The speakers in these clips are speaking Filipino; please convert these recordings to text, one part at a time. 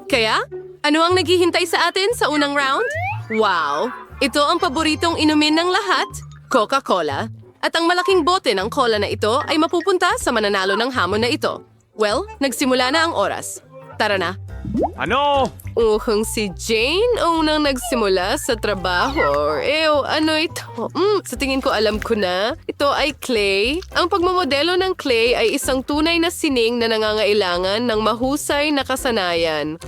Kaya, ano ang naghihintay sa atin sa unang round? Wow! Ito ang paboritong inumin ng lahat, Coca-Cola. At ang malaking bote ng cola na ito ay mapupunta sa mananalo ng hamon na ito. Well, nagsimula na ang oras. Tara na. Ano? Si Jane unang nagsimula sa trabaho. Ano ito? Sa tingin ko alam ko na. Ito ay clay. Ang pagmamodelo ng clay ay isang tunay na sining na nangangailangan ng mahusay na kasanayan.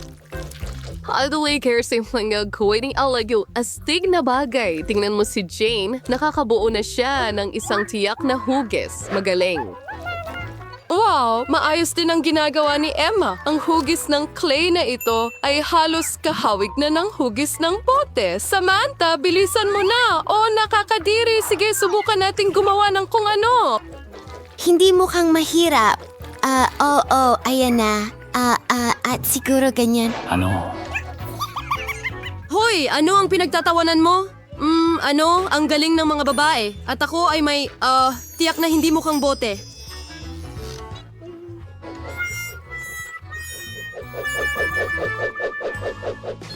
Adulay care simpleng gawin alagyo astig na bagay. Tingnan mo si Jane, nakakabuo na siya ng isang tiyak na hugis. Magaling. Wow! Maayos din ang ginagawa ni Emma. Ang hugis ng clay na ito ay halos kahawig na ng hugis ng bote. Samantha, bilisan mo na! Nakakadiri! Sige, subukan natin gumawa ng kung ano. Hindi mukhang mahirap. Ayan na. At siguro ganyan. Ano? Hoy! Ano ang pinagtatawanan mo? Ang galing ng mga babae. At ako ay may, tiyak na hindi mukhang bote.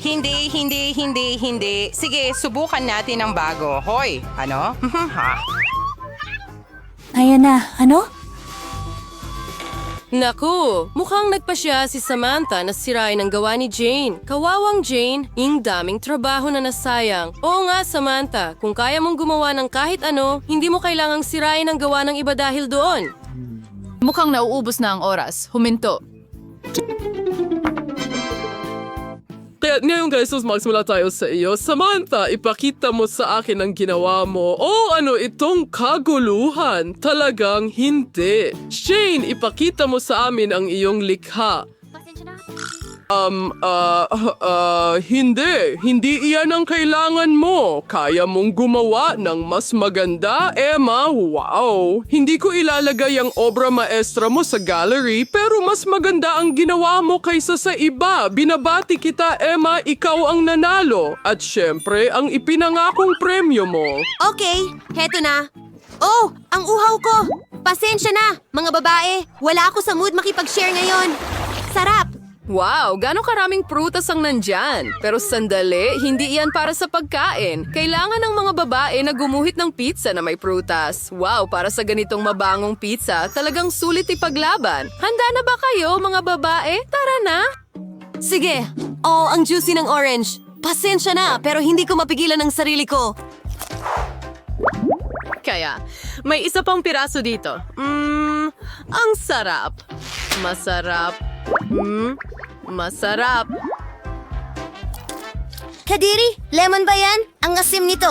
Hindi. Sige, subukan natin ang bago. Hoy, ano? Ayan na. Ano? Naku, mukhang nagpasya si Samantha na sirain ang gawa ni Jane. Kawawang Jane, yung daming trabaho na nasayang. Oo nga, Samantha, kung kaya mong gumawa ng kahit ano, hindi mo kailangang sirain ang gawa ng iba dahil doon. Mukhang nauubos na ang oras. Huminto. Kaya ngayon guys, magsimula tayo sa iyo. Samantha, ipakita mo sa akin ang ginawa mo. Itong kaguluhan? Talagang hindi. Shane, ipakita mo sa amin ang iyong likha. Hindi. Hindi iyan ang kailangan mo. Kaya mong gumawa ng mas maganda, Emma. Wow! Hindi ko ilalagay ang obra maestra mo sa gallery, pero mas maganda ang ginawa mo kaysa sa iba. Binabati kita, Emma. Ikaw ang nanalo. At syempre, ang ipinangakong premyo mo. Okay, heto na. Ang uhaw ko! Pasensya na, mga babae. Wala ako sa mood makipag-share ngayon. Sarap! Wow, gano'ng karaming prutas ang nandyan. Pero sandali, hindi iyan para sa pagkain. Kailangan ng mga babae na gumuhit ng pizza na may prutas. Wow, para sa ganitong mabangong pizza, talagang sulit ipaglaban. Handa na ba kayo, mga babae? Tara na! Sige. Ang juicy ng orange. Pasensya na, pero hindi ko mapigilan ang sarili ko. Kaya, may isa pang piraso dito. Ang sarap. Masarap. Masarap. Kadiri, lemon ba yan? Ang asim nito.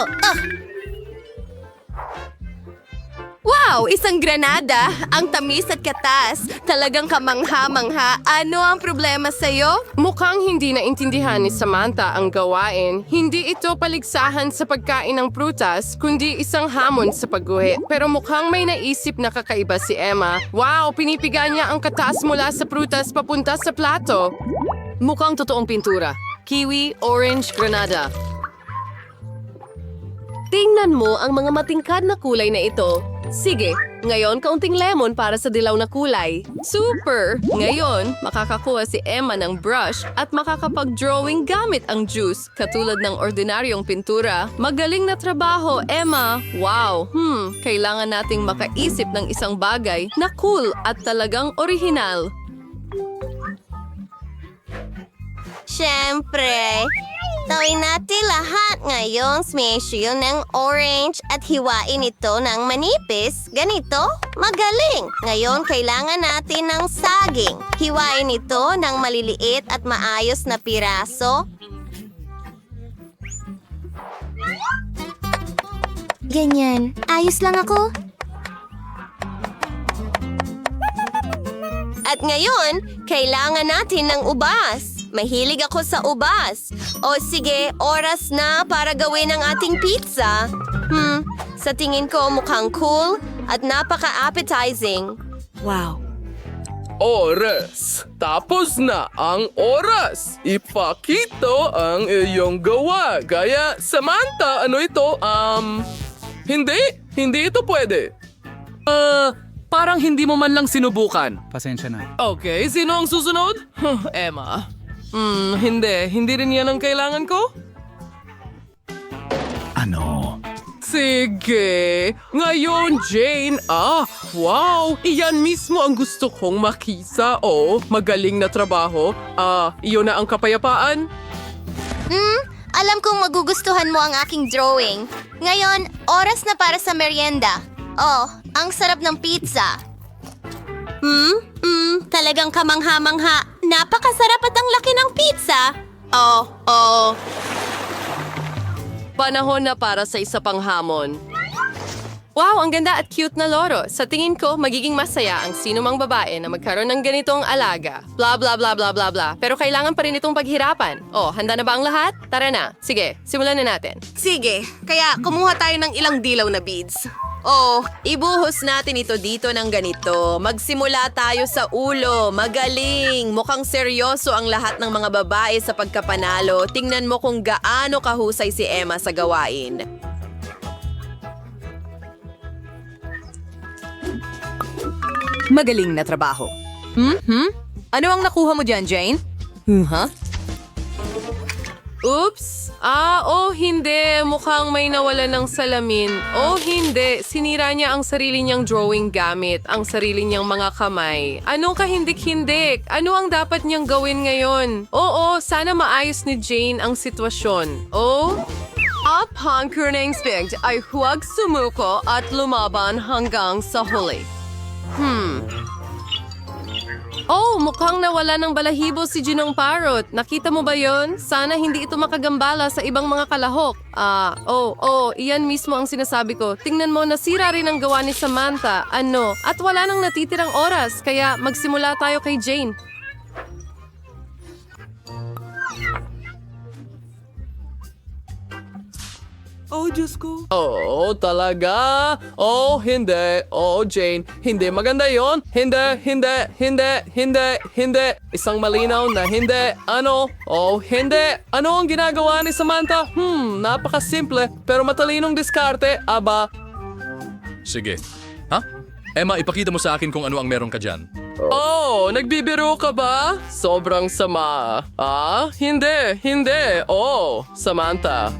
Wow! Isang granada! Ang tamis at katas. Talagang kamangha-mangha. Ano ang problema sa'yo? Mukhang hindi naintindihan ni Samantha ang gawain. Hindi ito paligsahan sa pagkain ng prutas, kundi isang hamon sa pagguhit. Pero mukhang may naisip na kakaiba si Emma. Wow! Pinipiga niya ang katas mula sa prutas papunta sa plato. Mukhang totoong pintura. Kiwi, orange, granada. Tingnan mo ang mga matingkad na kulay na ito. Sige, ngayon kaunting lemon para sa dilaw na kulay. Super! Ngayon, makakakuha si Emma ng brush at makakapag-drawing gamit ang juice, katulad ng ordinaryong pintura. Magaling na trabaho, Emma! Wow! Kailangan nating makaisip ng isang bagay na cool at talagang orihinal. Siyempre, tawin natin lahat ngayong smash yun ng orange at hiwain ito ng manipis. Ganito, magaling. Ngayon, kailangan natin ng saging. Hiwain ito ng maliliit at maayos na piraso. Ganyan. Ayos lang ako. At ngayon, kailangan natin ng ubas. Mahilig ako sa ubas. O sige, oras na para gawin ang ating pizza. Sa tingin ko mukhang cool at napaka-appetizing. Wow. Oras. Tapos na ang oras. Ipakita ang iyong gawa. Gaya, Samantha, ano ito? Hindi ito pwede. Parang hindi mo man lang sinubukan. Pasensya na. Okay, sino ang susunod? Emma. Hindi. Hindi rin yan ang kailangan ko? Ano? Sige. Ngayon, Jane. Wow. Iyan mismo ang gusto kong makita. Magaling na trabaho. Iyon na ang kapayapaan. Alam kong magugustuhan mo ang aking drawing. Ngayon, oras na para sa merienda. Oh, ang sarap ng pizza. Talagang kamangha-mangha. Napakasarap at ang laki ng pizza. Panahon na para sa isa pang hamon. Wow, ang ganda at cute na loro. Sa tingin ko, magiging masaya ang sinumang babae na magkaroon ng ganitong alaga. Bla bla bla bla bla bla. Pero kailangan pa rin itong paghirapan. Handa na ba ang lahat? Tara na. Sige, simulan na natin. Sige, kaya kumuha tayo ng ilang dilaw na beads. Ibuhos natin ito dito ng ganito. Magsimula tayo sa ulo. Magaling! Mukhang seryoso ang lahat ng mga babae sa pagkapanalo. Tingnan mo kung gaano kahusay si Emma sa gawain. Magaling na trabaho. Ano ang nakuha mo dyan, Jane? Oops! Hindi. Mukhang may nawala ng salamin. Hindi. Sinira niya ang sarili niyang drawing gamit ang sarili niyang mga kamay. Anong kahindik-hindik? Ano ang dapat niyang gawin ngayon? Sana maayos ni Jane ang sitwasyon. Upon Kurning Spig ay huwag sumuko at lumaban hanggang sa huli. Mukhang nawala ng balahibo si Ginong Parrot. Nakita mo ba yon? Sana hindi ito makagambala sa ibang mga kalahok. Iyan mismo ang sinasabi ko. Tingnan mo, nasira rin ang gawa ni Samantha. At wala nang natitirang oras, kaya magsimula tayo kay Jane. Diyos ko. Talaga? Hindi. Jane. Hindi maganda yon. Hindi. Isang malinaw na hindi. Hindi. Ano ang ginagawa ni Samantha? Napakasimple, pero matalinong diskarte. Sige. Emma, ipakita mo sa akin kung ano ang meron ka dyan. Nagbibiro ka ba? Sobrang sama. Hindi. Samantha.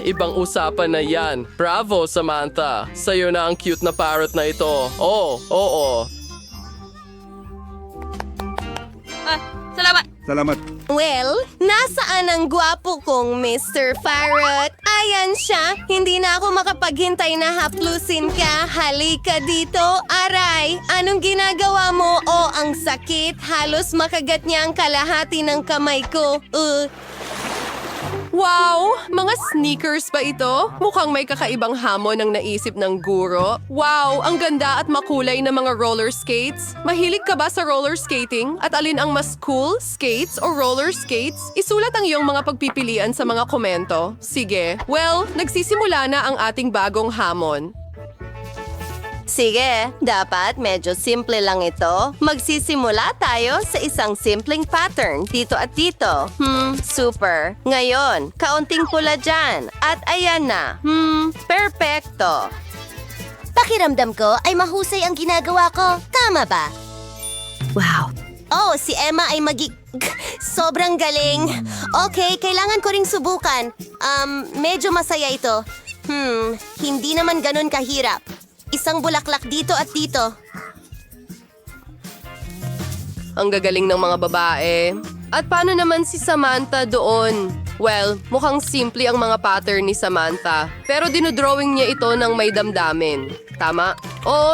Ibang usapan na yan. Bravo, Samantha. Sa'yo na ang cute na parrot na ito. Oo. Salamat. Well, nasaan ang gwapo kong Mr. Parrot? Ayan siya. Hindi na ako makapaghintay na haplusin ka. Halika dito. Aray, anong ginagawa mo? Ang sakit. Halos makagat niya ang kalahati ng kamay ko. Wow! Mga sneakers ba ito? Mukhang may kakaibang hamon ang naisip ng guro. Wow! Ang ganda at makulay na mga roller skates. Mahilig ka ba sa roller skating? At alin ang mas cool? Skates o roller skates? Isulat ang iyong mga pagpipilian sa mga komento. Sige. Well, nagsisimula na ang ating bagong hamon. Sige, dapat medyo simple lang ito. Magsisimula tayo sa isang simpleng pattern dito at dito. Super. Ngayon, kaunting pula dyan. At ayan na. Perfecto. Pakiramdam ko ay mahusay ang ginagawa ko. Tama ba? Wow. Si Emma ay sobrang galing. Okay, kailangan ko ring subukan. Medyo masaya ito. Hindi naman ganun kahirap. Isang bulaklak dito at dito. Ang gagaling ng mga babae. At paano naman si Samantha doon? Well, mukhang simple ang mga pattern ni Samantha. Pero dinodrawing niya ito ng may damdamin. Tama?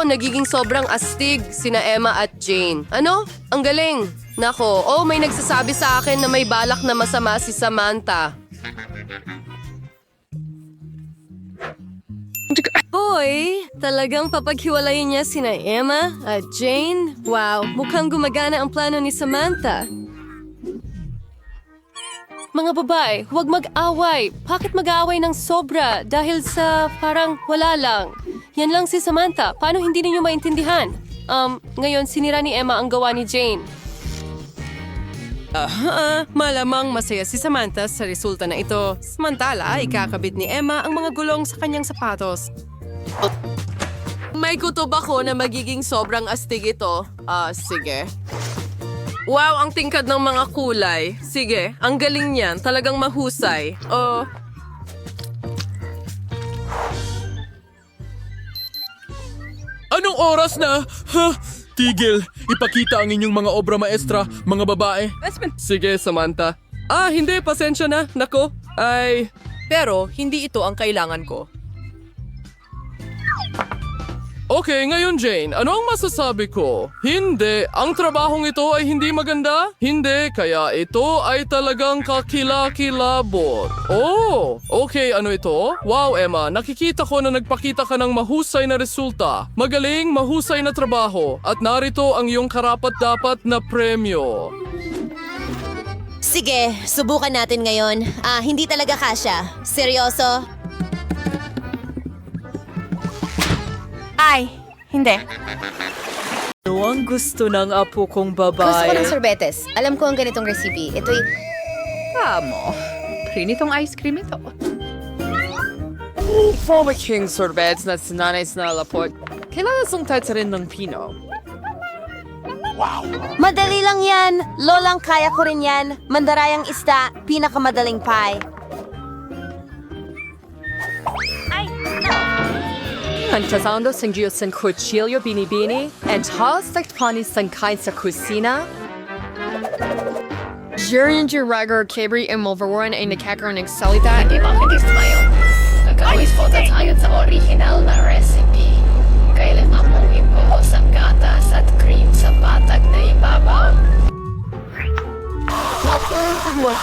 Nagiging sobrang astig sina Emma at Jane. Ang galing. Nako, may nagsasabi sa akin na may balak na masama si Samantha. Talagang papaghiwalayin niya sina Emma at Jane? Wow, mukhang gumagana ang plano ni Samantha. Mga babae, huwag mag-away. Bakit mag-aaway ng sobra? Dahil sa parang wala lang. Yan lang si Samantha. Paano hindi ninyo maintindihan? Ngayon sinira ni Emma ang gawa ni Jane. Malamang masaya si Samantha sa resulta na ito. Samantala, ikakabit ni Emma ang mga gulong sa kanyang sapatos. May kutob ako na magiging sobrang astig ito. Sige. Wow, ang tingkad ng mga kulay. Sige, ang galing niyan. Talagang mahusay. Oh, Anong oras na? Ha? Tigil, ipakita ang inyong mga obra maestra, mga babae. Sige, Samantha. Hindi, pasensya na. Nako, pero hindi ito ang kailangan ko. Okay, ngayon Jane, ano ang masasabi ko? Hindi, ang trabahong ito ay hindi maganda? Hindi, kaya ito ay talagang kakilakilabot. Oh, okay, ano ito? Wow, Emma, nakikita ko na nagpakita ka ng mahusay na resulta. Magaling, mahusay na trabaho. At narito ang iyong karapat-dapat na premyo. Sige, subukan natin ngayon. Hindi talaga kasya. Seryoso? Ay, hindi. Ano ang gusto ng apo kong babae? Gusto ko ng sorbetes. Alam ko ang ganitong recipe. Ito'y... Amo, prinitong ice cream ito. Former King Sorbets na sinanay na lapot. Kailangan song rin ng pino. Madali lang yan. Lolang kaya ko rin yan. Mandarayang isda, pinakamadaling pie. Pantasando sang Diyos ng Cuchillo Binibini and halos takpanis sang kain sa kusina. During your regular Cabri and Mulverwarren ay nakakaroon ng salita. Ibang tayo. Nag-always po tayo sa original na recipe. Kailangan mong ibuhos ang gatas at cream sa batag na ibabaw.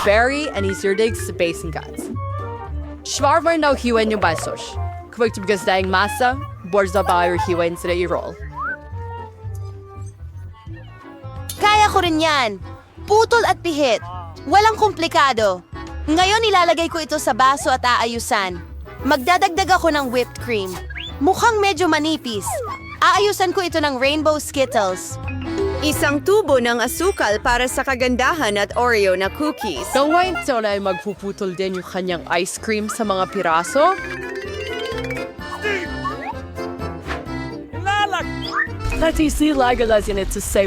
Berry and isirdig sa basing guts. Schwarmer na hiwen yung basos. Kapag tubigas daing masa, borza ba yung hiwen sila i-roll. Kaya ko rin yan. Putol at pihit. Walang komplikado. Ngayon ilalagay ko ito sa baso at aayusan. Magdadagdag ako ng whipped cream. Mukhang medyo manipis. Aayusan ko ito ng rainbow Skittles. Isang tubo ng asukal para sa kagandahan at Oreo na cookies. Nang wine na ay magpuputol din yung kanyang ice cream sa mga piraso. Natisi lagalas yan ito sa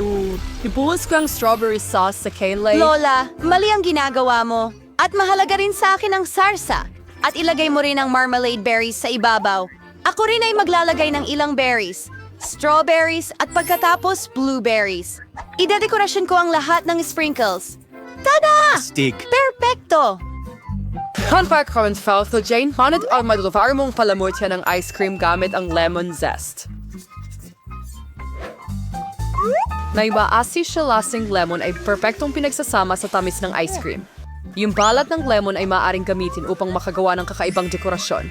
ibuhos ko ang strawberry sauce sa Kaylay. Lola, mali ang ginagawa mo. At mahalaga rin sa akin ang sarsa. At ilagay mo rin ang marmalade berries sa ibabaw. Ako rin ay maglalagay ng ilang berries. Strawberries at pagkatapos blueberries. Idedekorasyon ko ang lahat ng sprinkles. Tada! Stick. Perfecto! Contact comment file to Jane Honnet ang maduvar mong palamutya ng ice cream gamit ang lemon zest. Naibaasi siya lasing lemon ay perpektong pinagsasama sa tamis ng ice cream. Yung balat ng lemon ay maaaring gamitin upang makagawa ng kakaibang dekorasyon.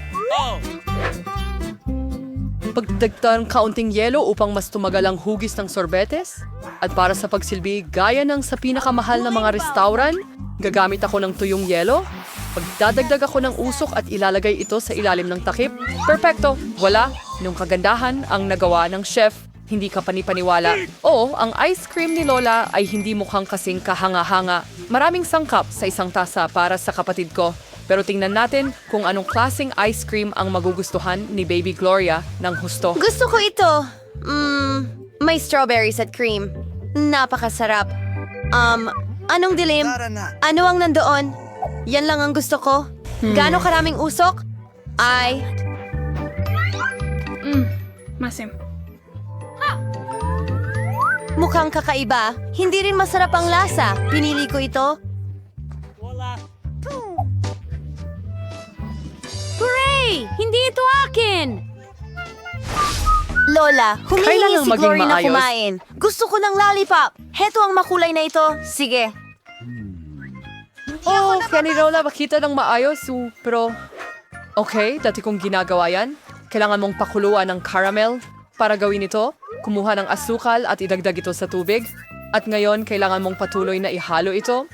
Pagdagdag ng kaunting yelo upang mas tumagal ang hugis ng sorbetes. At para sa pagsilbi, gaya ng sa pinakamahal na mga restaurant, gagamit ako ng tuyong yelo. Pagdadagdag ako ng usok at ilalagay ito sa ilalim ng takip. Perfecto! Wala! Nung kagandahan ang nagawa ng chef, hindi ka panipaniwala. O, ang ice cream ni Lola ay hindi mukhang kasing kahanga-hanga. Maraming sangkap sa isang tasa para sa kapatid ko. Pero tingnan natin kung anong klaseng ice cream ang magugustuhan ni Baby Gloria ng husto. Gusto ko ito. May strawberries at cream. Napakasarap. Anong dilim? Ano ang nandoon? Yan lang ang gusto ko. Gaano karaming usok? Ay... Masim. Mukhang kakaiba. Hindi rin masarap ang lasa. Pinili ko ito. Hooray! Hindi ito akin! Lola, humihingi Kailangang si maging Glory na maayos. kumain. Gusto ko ng lollipop. Heto ang makulay na ito. Sige. Oh, kaya ni Lola makita ng maayos. Pero, okay, dati kong ginagawa yan. Kailangan mong pakuluan ng caramel. Para gawin ito, kumuha ng asukal at idagdag ito sa tubig. At ngayon, kailangan mong patuloy na ihalo ito.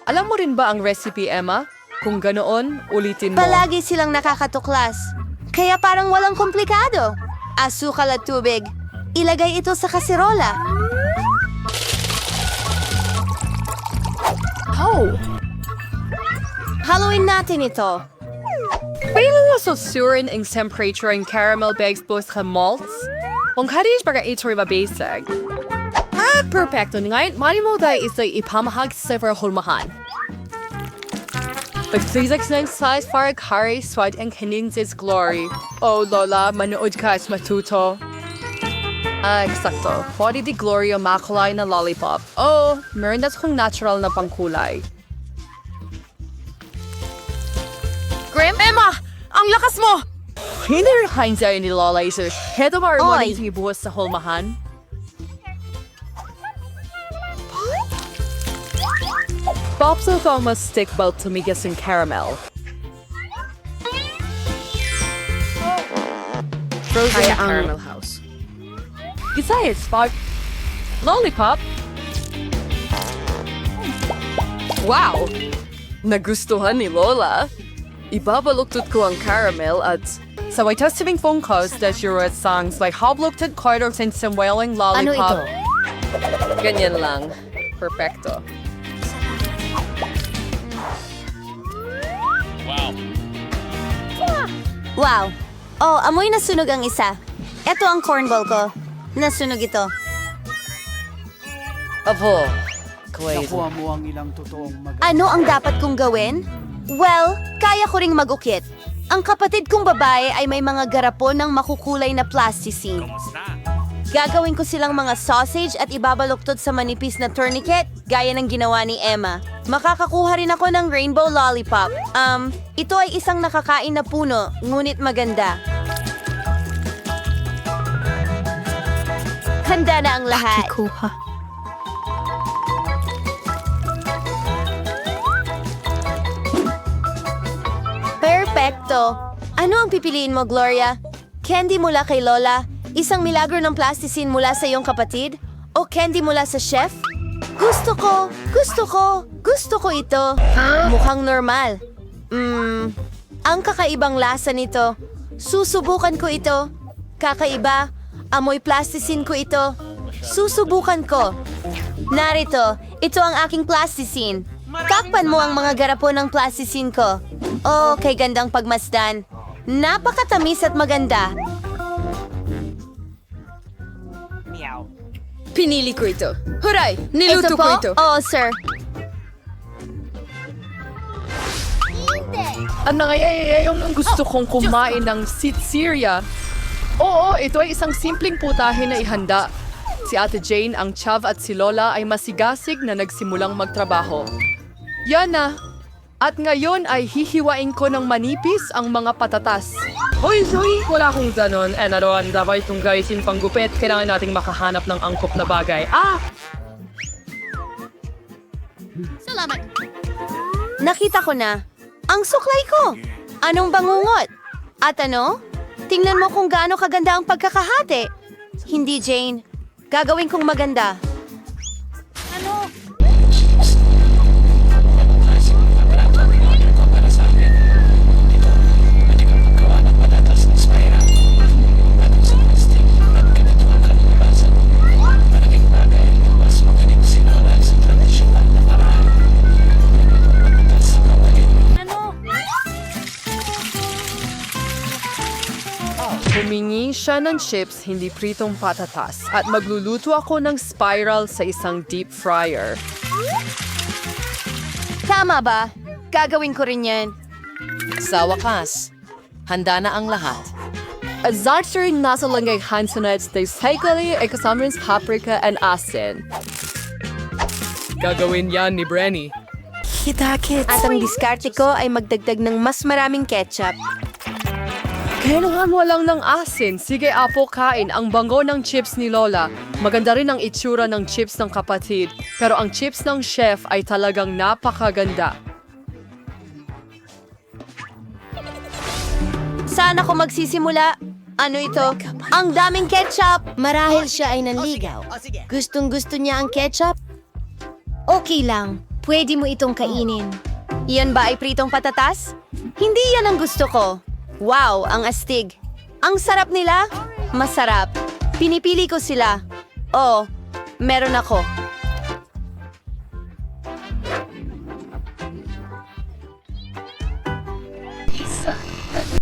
Alam mo rin ba ang recipe, Emma? Kung ganoon, ulitin mo. Palagi silang nakakatuklas. Kaya parang walang komplikado. Asukal at tubig. Ilagay ito sa kaserola. Haluin natin ito. Kailan na susurin ang temperature ng caramel bags both sa malts? Kung hadis para ito'y mabasag. Perfecto. Ngayon, mali mo dahil ito'y ipamahag sa hulmahan. Pag-physics ng size para Kari Swad ang Kaninsis Glory. Oh, Lola, manood ka at matuto. Eksakto. Pwede di Gloria makulay na lollipop. Oh, meron na kong natural na pangkulay. Grim? Emma! Ang lakas mo! Hindi rin sa'yo ni Lola Isis. Heto Oy. marimod yung ibuhos sa hulmahan. Popso Thomas stick belt tumigas ng caramel. Frozen caramel house. Besides, spark lollipop. Wow! Nagustuhan ni Lola. Ibabaluktot ko ang caramel at sa way testing phone calls that you wrote songs like Hobluktot Quarters and some wailing lollipop. Ganyan lang. Perfecto. Wow. Oh, amoy nasunog ang isa. Ito ang cornball ko. Nasunog ito. Apo. Ano ang dapat kong gawin? Well, kaya ko ring mag-ukit. Ang kapatid kong babae ay may mga garapon ng makukulay na plasticine. Gagawin ko silang mga sausage at ibabaluktot sa manipis na tourniquet gaya ng ginawa ni Emma. Makakakuha rin ako ng rainbow lollipop. Ito ay isang nakakain na puno, ngunit maganda. Handa na ang lahat. Perfecto. Ano ang pipiliin mo, Gloria? Candy mula kay Lola? Isang milagro ng plasticine mula sa iyong kapatid? O candy mula sa chef? Gusto ko ito. Mukhang normal. Ang kakaibang lasa nito. Susubukan ko ito. Kakaiba. Amoy plasticine ko ito. Susubukan ko. Narito, ito ang aking plasticine. Takpan mo ang mga garapon ng plasticine ko. Oh, kay gandang pagmasdan. Napakatamis at maganda. Pinili ko ito. Huray! Niluto Ito ko po? ito. Oo, sir. Ano ang gusto kong kumain ng sitseria? Oo, ito ay isang simpleng putahe na ihanda. Si Ate Jane, ang Chav at si Lola ay masigasig na nagsimulang magtrabaho. Yan na. At ngayon ay hihiwain ko ng manipis ang mga patatas. Hoy, Zoe! Wala akong ganon. Naroon, dapat itong gaysin panggupit. Kailangan nating makahanap ng angkop na bagay. Nakita ko na. Ang suklay ko. Anong bangungot? At ano? Tingnan mo kung gaano kaganda ang pagkakahati. Hindi, Jane. Gagawin kong maganda. Humingi siya ng chips, hindi pritong patatas. At magluluto ako ng spiral sa isang deep fryer. Tama ba? Gagawin ko rin yan. Sa wakas, handa na ang lahat. At zartering nasa langgay hansonet na cycling ay kasama rin sa paprika and asin. Gagawin yan ni Brenny. At ang diskarte ko ay magdagdag ng mas maraming ketchup. Kailangan mo lang ng asin. Sige, Apo, kain. Ang bango ng chips ni Lola. Maganda rin ang itsura ng chips ng kapatid. Pero ang chips ng chef ay talagang napakaganda. Saan ako magsisimula? Ano ito? Ang daming ketchup! Marahil siya ay nanligaw. Gustong-gusto niya ang ketchup? Okay lang. Pwede mo itong kainin. Iyan ba ay pritong patatas? Hindi yan ang gusto ko. Wow, ang astig. Ang sarap nila? Masarap. Pinipili ko sila. Oh, meron ako.